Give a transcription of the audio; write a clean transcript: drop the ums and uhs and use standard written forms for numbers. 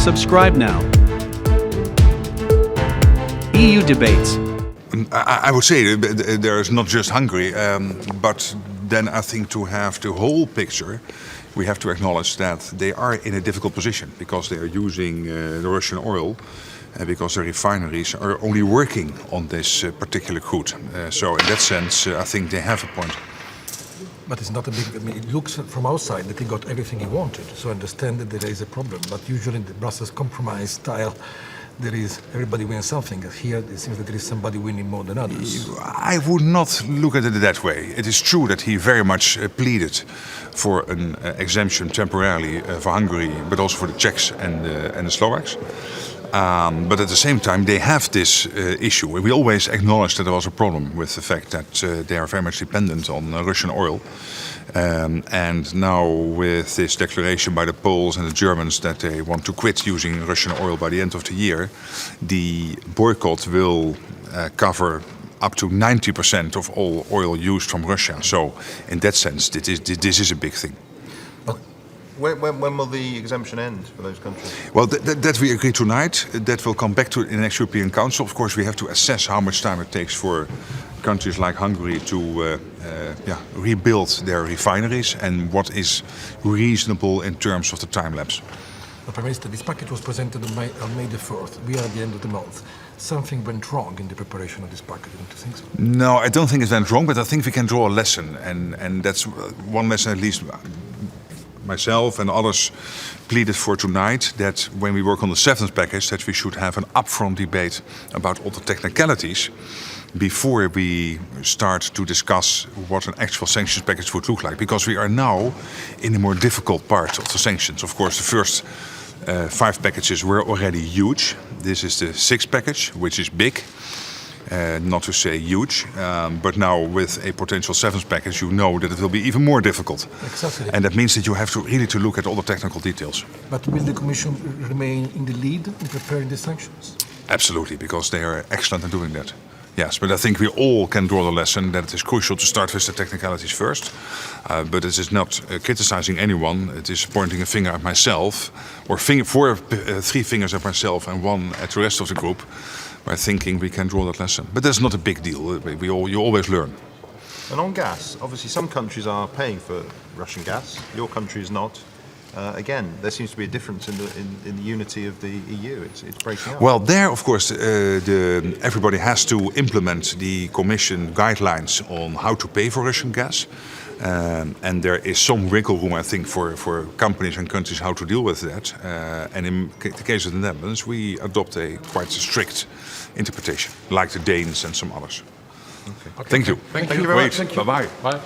Subscribe now. EU debates. I would say there is not just Hungary, but then I think to have the whole picture, we have to acknowledge that they are in a difficult position because they are using the Russian oil because the refineries are only working on this particular crude. So in that sense, I think they have a point. But it's not a big, it looks from outside that he got everything he wanted. So I understand that there is a problem. But usually in the Brussels compromise style, there is everybody wins something. Here it seems that there is somebody winning more than others. I would not look at it that way. It is true that he very much pleaded for an exemption temporarily for Hungary, but also for the Czechs and the Slovaks. But at the same time, they have this issue. We always acknowledged that there was a problem with the fact that they are very much dependent on Russian oil. And now with this declaration by the Poles and the Germans that they want to quit using Russian oil by the end of the year, the boycott will cover up to 90% of all oil used from Russia. So in that sense, this is a big thing. When will the exemption end for those countries? Well, that we agree tonight. That will come back to the next European Council. Of course, we have to assess how much time it takes for countries like Hungary to rebuild their refineries and what is reasonable in terms of the time lapse. Prime Minister, this package was presented on May the 4th. We are at the end of the month. Something went wrong in the preparation of this package, don't you think so? No, I don't think it went wrong, but I think we can draw a lesson. And that's one lesson at least myself and others pleaded for tonight, that when we work on the 7th package, that we should have an upfront debate about all the technicalities before we start to discuss what an actual sanctions package would look like. Because we are now in a more difficult part of the sanctions. Of course, the first 5 packages were already huge. This is the 6th package, which is big. Not to say huge, but now with a potential 7th package, you know that it will be even more difficult. Exactly. And that means that you have to really look at all the technical details. But will the Commission remain in the lead in preparing the sanctions? Absolutely, because they are excellent in doing that. Yes, but I think we all can draw the lesson that it is crucial to start with the technicalities first. But it is not criticizing anyone. It is pointing a finger at myself, or 3 fingers at myself and 1 at the rest of the group, by thinking we can draw that lesson. But that's not a big deal. You always learn. And on gas, obviously some countries are paying for Russian gas. Your country is not. Again, there seems to be a difference in the unity of the EU. It's breaking up. Well, there, of course, everybody has to implement the Commission guidelines on how to pay for Russian gas. And there is some wiggle room, I think, for companies and countries how to deal with that. And in the case of the Netherlands, we adopt a quite strict interpretation, like the Danes and some others. Okay. Thank you. Thank you very much. Bye-bye. Bye.